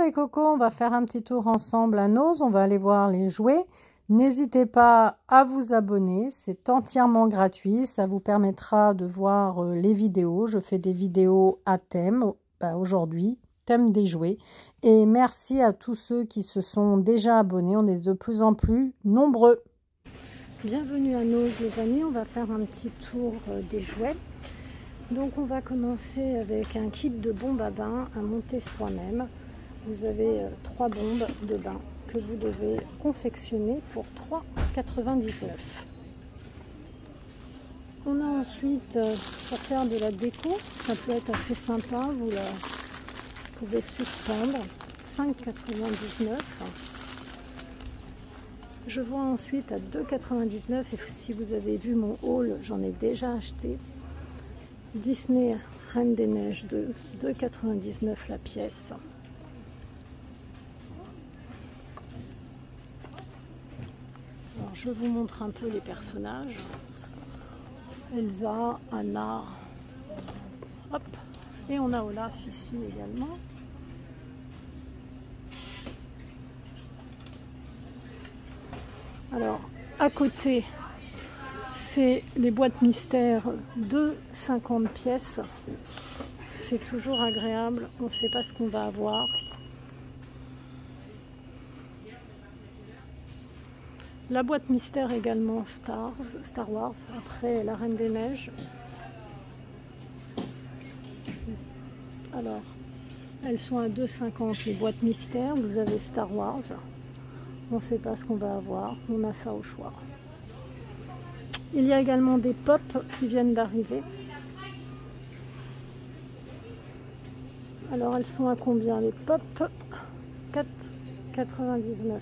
les cocos, on va faire un petit tour ensemble à Noz, on va aller voir les jouets. N'hésitez pas à vous abonner, c'est entièrement gratuit, ça vous permettra de voir les vidéos. Je fais des vidéos à thème, aujourd'hui, thème des jouets. Et merci à tous ceux qui se sont déjà abonnés, on est de plus en plus nombreux. Bienvenue à Noz les amis, on va faire un petit tour des jouets. Donc on va commencer avec un kit de bombes à bain à monter soi-même. Vous avez 3 bombes de bain que vous devez confectionner pour 3,99 €. On a ensuite, pour faire de la déco, ça peut être assez sympa, vous la pouvez suspendre, 5,99 €. Je vois ensuite à 2,99 € et si vous avez vu mon haul, j'en ai déjà acheté. Disney Reine des Neiges 2, 2,99 € la pièce. Alors, je vous montre un peu les personnages. Elsa, Anna, hop, et on a Olaf ici également. Alors, à côté, c'est les boîtes mystères de 50 pièces. C'est toujours agréable, on ne sait pas ce qu'on va avoir. La boîte mystère également Star Wars, après la Reine des Neiges. Alors, elles sont à 2,50 € les boîtes mystères. Vous avez Star Wars. On ne sait pas ce qu'on va avoir, on a ça au choix. Il y a également des pops qui viennent d'arriver. Alors elles sont à combien les pops? 4,99 €.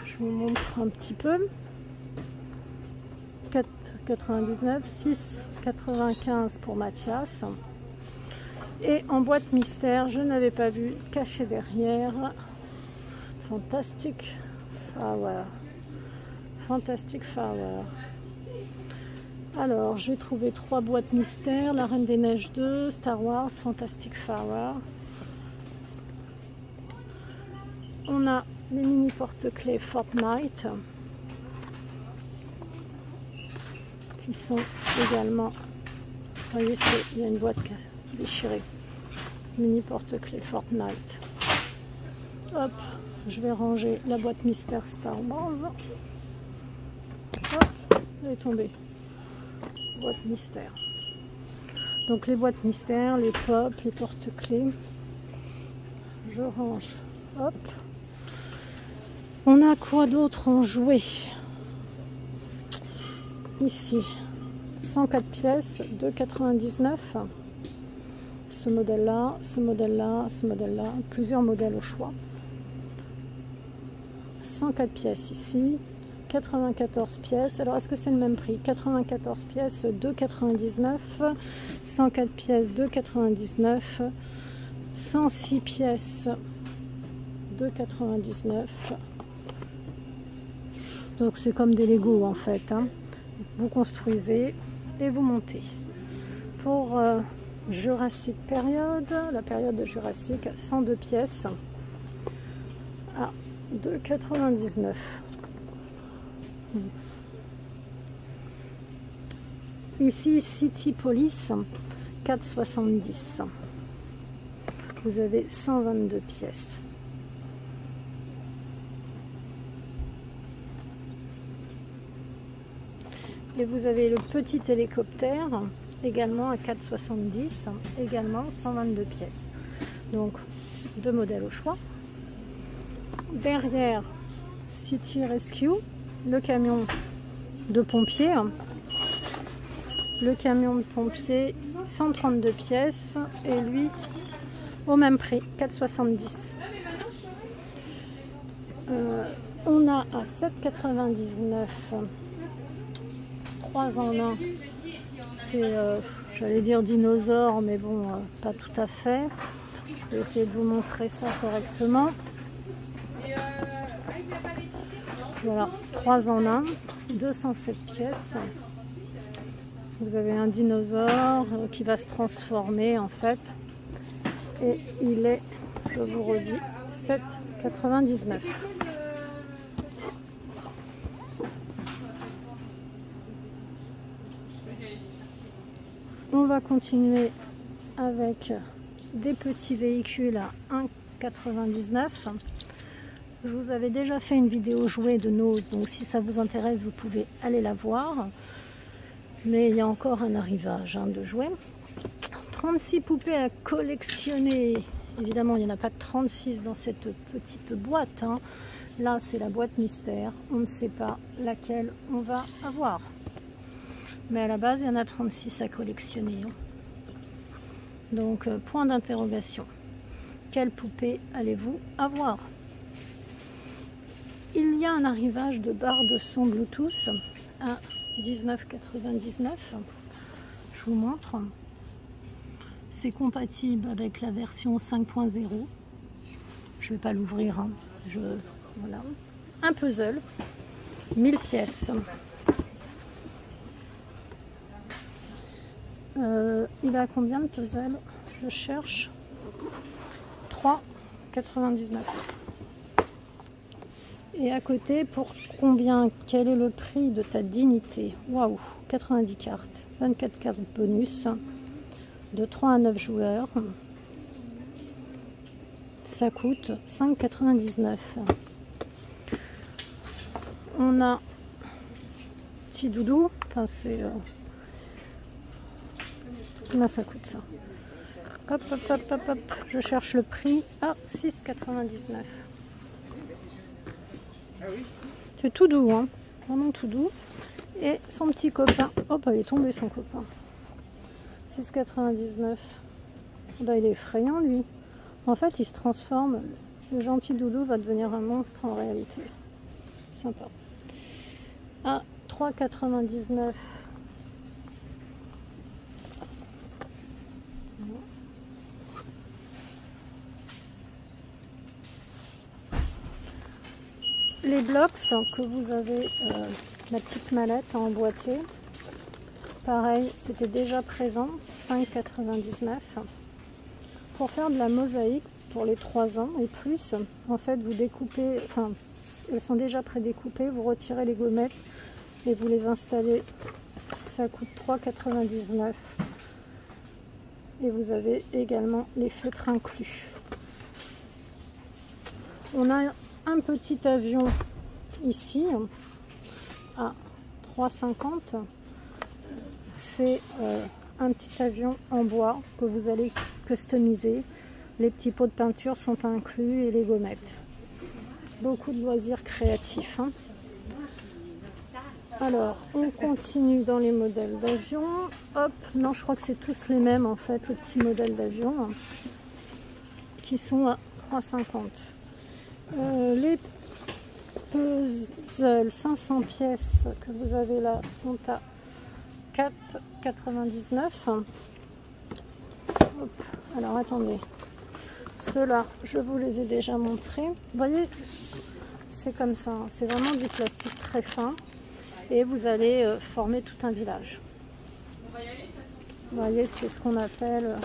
Je vous montre un petit peu. 4,99 €, 6,95 € pour Mathias. Et en boîte mystère, je n'avais pas vu, caché derrière, Fantastic Flower. Fantastic Flower. Alors, j'ai trouvé 3 boîtes mystères, la Reine des Neiges 2, Star Wars, Fantastic Flower. On a les mini porte-clés Fortnite qui sont également, vous voyez, il y a une boîte déchirée, mini porte-clés Fortnite. Hop, je vais ranger la boîte mystère Star Wars. Hop, elle est tombée. Boîte mystère. Donc les boîtes mystères, les pops, les porte-clés. Je range. Hop. On a quoi d'autre en jouet? Ici, 104 pièces, 2,99 €. Ce modèle-là, ce modèle-là, ce modèle-là. Plusieurs modèles au choix. 104 pièces ici. 94 pièces. Alors, est-ce que c'est le même prix? 94 pièces, 2,99 €. 104 pièces, 2,99 €. 106 pièces, 2,99 €. Donc, c'est comme des Lego en fait. Hein. Vous construisez et vous montez. Pour Jurassic période, la période de Jurassic, 102 pièces à 2,99 €. Ici, City Police, 4,70 €. Vous avez 122 pièces. Et vous avez le petit hélicoptère, également à 4,70 €, également 122 pièces. Donc, 2 modèles au choix. Derrière, City Rescue, le camion de pompiers. Le camion de pompiers, 132 pièces et lui au même prix, 4,70 €. On a à 7,99 €, 3 en 1. C'est, j'allais dire dinosaure, mais bon, pas tout à fait. Je vais essayer de vous montrer ça correctement. Voilà, 3 en 1, 207 pièces. Vous avez un dinosaure qui va se transformer en fait. Et il est, je vous redis, 7,99 €. On va continuer avec des petits véhicules à 1,99 €. Je vous avais déjà fait une vidéo jouet de Nose, donc si ça vous intéresse, vous pouvez aller la voir. Mais il y a encore un arrivage de jouets. 36 poupées à collectionner. Évidemment, il n'y en a pas 36 dans cette petite boîte. Là, c'est la boîte mystère. On ne sait pas laquelle on va avoir. Mais à la base, il y en a 36 à collectionner. Donc, point d'interrogation. Quelle poupée allez-vous avoir? Il y a un arrivage de barre de son Bluetooth à 19,99 €. Je vous montre. C'est compatible avec la version 5.0. Je ne vais pas l'ouvrir. Voilà. Un puzzle, 1000 pièces. Il a combien de puzzle? Je cherche. 3,99 €. Et à côté, pour combien? Quel est le prix de ta dignité? Waouh, 90 cartes, 24 cartes bonus, de 3 à 9 joueurs. Ça coûte 5,99 €. On a petit doudou, enfin c'est... Là ça coûte ça. Hop, hop, hop, hop, hop. Je cherche le prix à 6,99 €. C'est tout doux, vraiment tout doux. Et son petit copain, hop, il est tombé son copain. 6,99 €. Bah, il est effrayant lui. En fait, il se transforme. Le gentil doudou va devenir un monstre en réalité. Sympa. À 3,99 €. Les blocs que vous avez, la petite mallette à emboîter, pareil, c'était déjà présent, 5,99 €. Pour faire de la mosaïque pour les 3 ans et plus, en fait, vous découpez, enfin, elles sont déjà prédécoupées, vous retirez les gommettes et vous les installez. Ça coûte 3,99 €. Et vous avez également les feutres inclus. On a un petit avion ici à 3,50 €. C'est un petit avion en bois que vous allez customiser. Les petits pots de peinture sont inclus et les gommettes. Beaucoup de loisirs créatifs. Alors, on continue dans les modèles d'avion. Hop, non, je crois que c'est tous les mêmes en fait, les petits modèles d'avion qui sont à 3,50 €. Les puzzles 500 pièces que vous avez là sont à 4,99 €. Alors attendez, ceux-là, je vous les ai déjà montrés. Vous voyez, c'est comme ça, c'est vraiment du plastique très fin. Et vous allez former tout un village. Vous voyez, c'est ce qu'on appelle...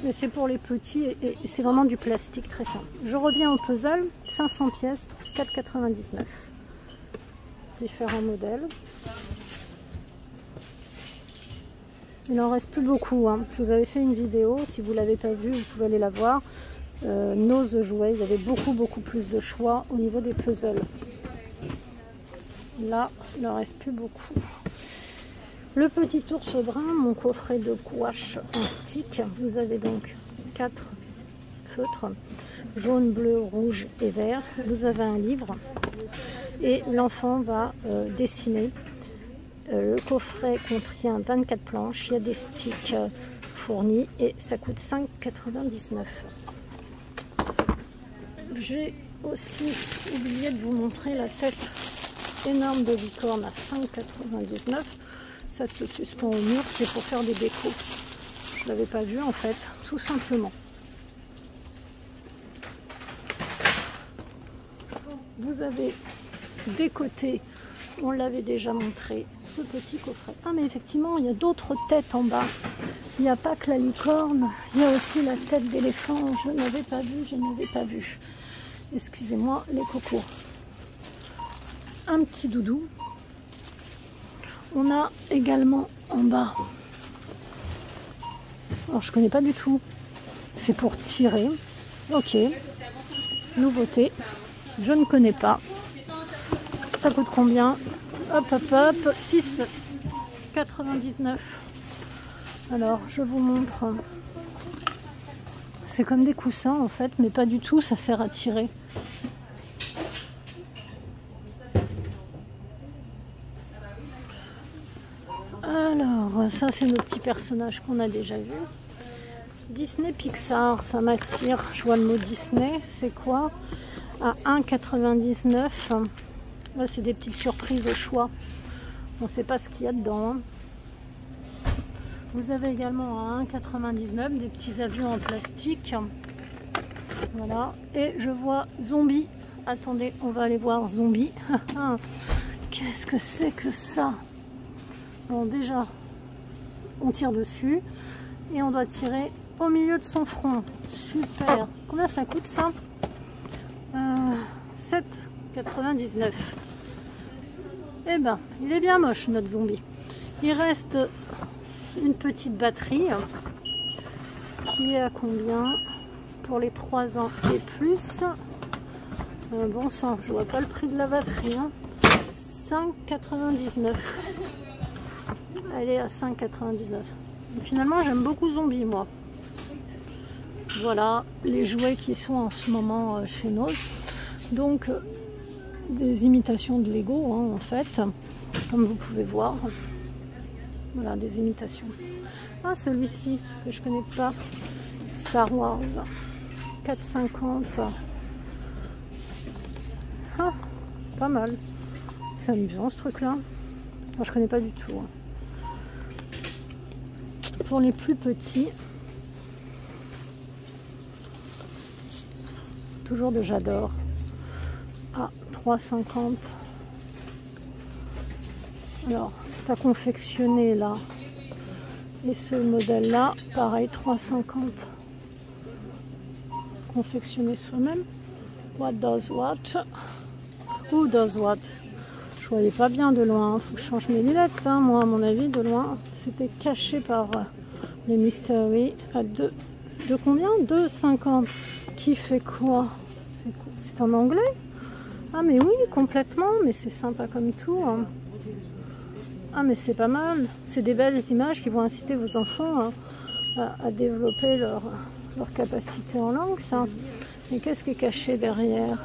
mais c'est pour les petits et c'est vraiment du plastique très fin. Je reviens au puzzle, 500 pièces, 4,99 €. Différents modèles. Il n'en reste plus beaucoup. Je vous avais fait une vidéo, si vous ne l'avez pas vue, vous pouvez aller la voir. Nose jouets, il y avait beaucoup plus de choix au niveau des puzzles. Là, il n'en reste plus beaucoup. Le petit ours brun, mon coffret de gouache en stick. Vous avez donc 4 feutres, jaune, bleu, rouge et vert. Vous avez un livre et l'enfant va dessiner. Le coffret contient 24 planches, il y a des sticks fournis et ça coûte 5,99 €. J'ai aussi oublié de vous montrer la tête énorme de licorne à 5,99 €. Ça se suspend au mur, c'est pour faire des décos. Je ne l'avais pas vu en fait, tout simplement. Vous avez des côtés, on l'avait déjà montré, ce petit coffret. Ah mais effectivement, il y a d'autres têtes en bas. Il n'y a pas que la licorne, il y a aussi la tête d'éléphant. Je n'avais pas vu. Excusez-moi les cocos. Un petit doudou. On a également en bas. Alors je connais pas du tout. C'est pour tirer. Ok. Nouveauté. Je ne connais pas. Ça coûte combien? Hop, 6,99. Alors, je vous montre. C'est comme des coussins en fait, mais pas du tout, ça sert à tirer. Alors, ça c'est nos petits personnages qu'on a déjà vus. Disney Pixar, ça m'attire. Je vois le mot Disney, c'est quoi? À 1,99. Là, c'est des petites surprises au choix. On ne sait pas ce qu'il y a dedans. Hein. Vous avez également à 1,99 des petits avions en plastique. Voilà. Et je vois Zombie. Attendez, on va aller voir Zombie. Qu'est-ce que c'est que ça? Bon, déjà, on tire dessus. Et on doit tirer au milieu de son front. Super. Combien ça coûte ça? 7,99. Eh ben, il est bien moche notre zombie. Il reste une petite batterie qui est à combien pour les 3 ans et plus? Bon sang, je vois pas le prix de la batterie. Hein. 5,99. Elle est à 5,99. Finalement, j'aime beaucoup Zombie, moi. Voilà les jouets qui sont en ce moment chez nous. Donc, des imitations de Lego, hein, en fait, comme vous pouvez voir. Voilà, des imitations. Ah, celui-ci, que je connais pas, Star Wars, 4,50. Ah, pas mal. C'est amusant, ce truc-là. Moi, je connais pas du tout. Hein. Pour les plus petits, toujours de J'adore. À 3,50. Alors, c'est à confectionner là. Et ce modèle là, pareil, 3,50. Confectionner soi-même. What does what? Who does what? Je voyais pas bien de loin. Faut que je change mes lunettes. Hein. Moi, à mon avis, de loin, c'était caché par les Mystery à de combien? 2,50. Qui fait quoi? C'est en anglais? Ah mais oui, complètement, mais c'est sympa comme tout. Hein. Ah mais c'est pas mal. C'est des belles images qui vont inciter vos enfants à développer leur capacité en langue, ça. Mais qu'est-ce qui est caché derrière?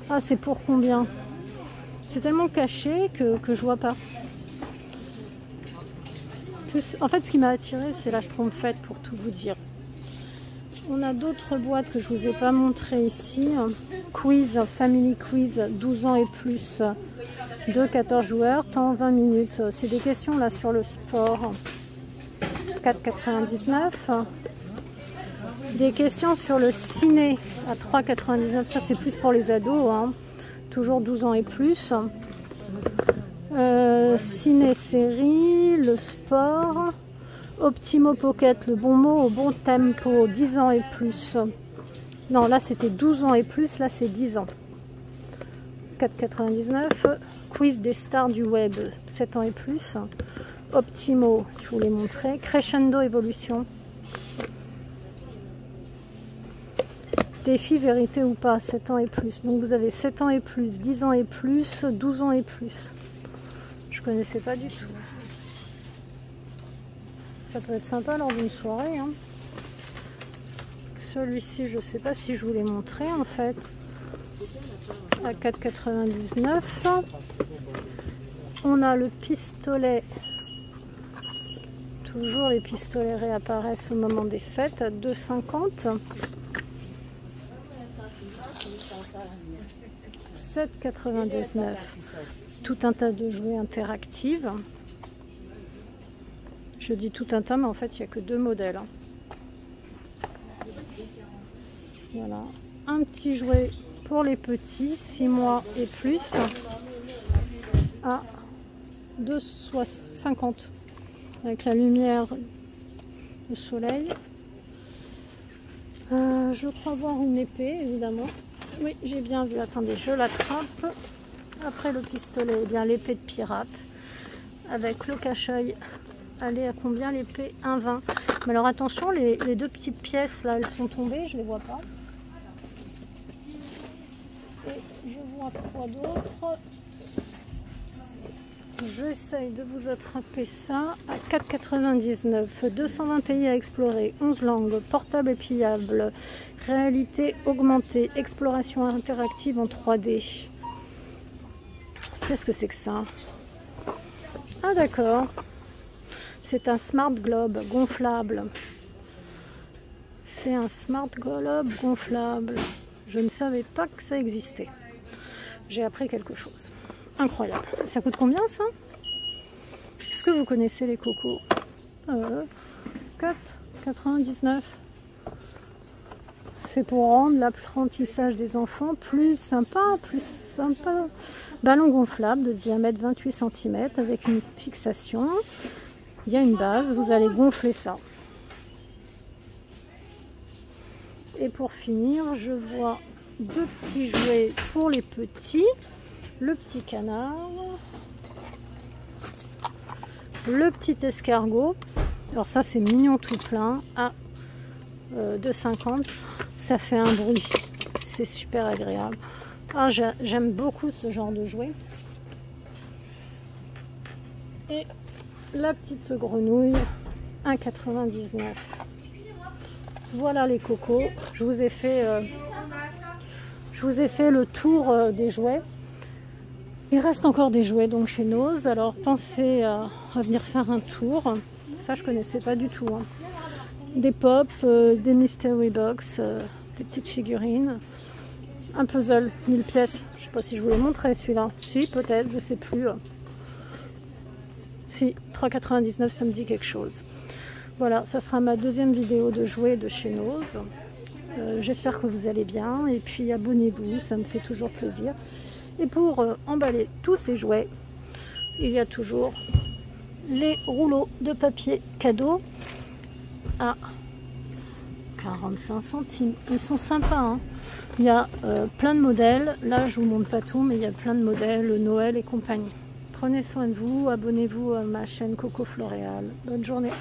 Ah, c'est pour combien? C'est tellement caché que je vois pas. En fait, ce qui m'a attiré, c'est la Schtroumpfette, pour tout vous dire. On a d'autres boîtes que je vous ai pas montré ici. Quiz, Family Quiz, 12 ans et plus, de 14 joueurs, temps 20 minutes. C'est des questions là sur le sport. 4,99. Des questions sur le ciné à 3,99. Ça, c'est plus pour les ados. Hein. Toujours 12 ans et plus. Ciné-série, le sport. Optimo Pocket, le bon mot au bon tempo, 10 ans et plus. Non, là c'était 12 ans et plus, là c'est 10 ans. 4,99. Quiz des stars du web, 7 ans et plus. Optimo, je vous l'ai montré. Crescendo Evolution. Défi vérité ou pas, 7 ans et plus. Donc vous avez 7 ans et plus, 10 ans et plus, 12 ans et plus. Je connaissais pas du tout. Ça peut être sympa lors d'une soirée. Hein. Celui-ci, je ne sais pas si je vous l'ai montré en fait. À 4,99. On a le pistolet. Toujours les pistolets réapparaissent au moment des fêtes à 2,50. 7,99. Tout un tas de jouets interactifs. Je dis tout un tas, mais en fait, il n'y a que 2 modèles. Hein. Voilà. Un petit jouet pour les petits, 6 mois et plus, à 2,50 avec la lumière du soleil. Je crois voir une épée, évidemment. Oui, j'ai bien vu. Attendez, je l'attrape. Après le pistolet, eh bien l'épée de pirate avec le cache-œil. Elle est à combien l'épée? 1,20. Mais alors attention, les deux petites pièces là, elles sont tombées, je les vois pas. Et je vois quoi d'autre? J'essaye de vous attraper ça à 4,99. 220 pays à explorer, 11 langues, portable et pliable, réalité augmentée, exploration interactive en 3D. Qu'est-ce que c'est que ça? Ah d'accord, c'est un Smart Globe gonflable. C'est un Smart Globe gonflable. Je ne savais pas que ça existait. J'ai appris quelque chose. Incroyable. Ça coûte combien ça? Est-ce que vous connaissez les cocos? 4,99. C'est pour rendre l'apprentissage des enfants plus sympa, Ballon gonflable de diamètre 28 cm avec une fixation. Il y a une base, vous allez gonfler ça. Et pour finir, je vois deux petits jouets pour les petits. Le petit canard, le petit escargot. Alors ça c'est mignon tout plein à 2,50. Ça fait un bruit, c'est super agréable. Ah, j'aime beaucoup ce genre de jouet. Et la petite grenouille 1,99. Voilà les cocos. Je vous ai fait le tour des jouets. Il reste encore des jouets donc chez Nose, alors pensez à venir faire un tour. Ça je connaissais pas du tout. Hein. Des pop, des mystery box, des petites figurines, un puzzle 1000 pièces. Je sais pas si je vous l'ai montré celui-là. Si peut-être, je sais plus. Si 3,99 ça me dit quelque chose. Voilà, ça sera ma deuxième vidéo de jouets de chez Nose. J'espère que vous allez bien et puis abonnez-vous, ça me fait toujours plaisir. Et pour emballer tous ces jouets, il y a toujours les rouleaux de papier cadeau à 45 centimes. Ils sont sympas. Hein. Il y a plein de modèles. Là, je vous montre pas tout, mais il y a plein de modèles, Noël et compagnie. Prenez soin de vous, abonnez-vous à ma chaîne Coco Floréal. Bonne journée.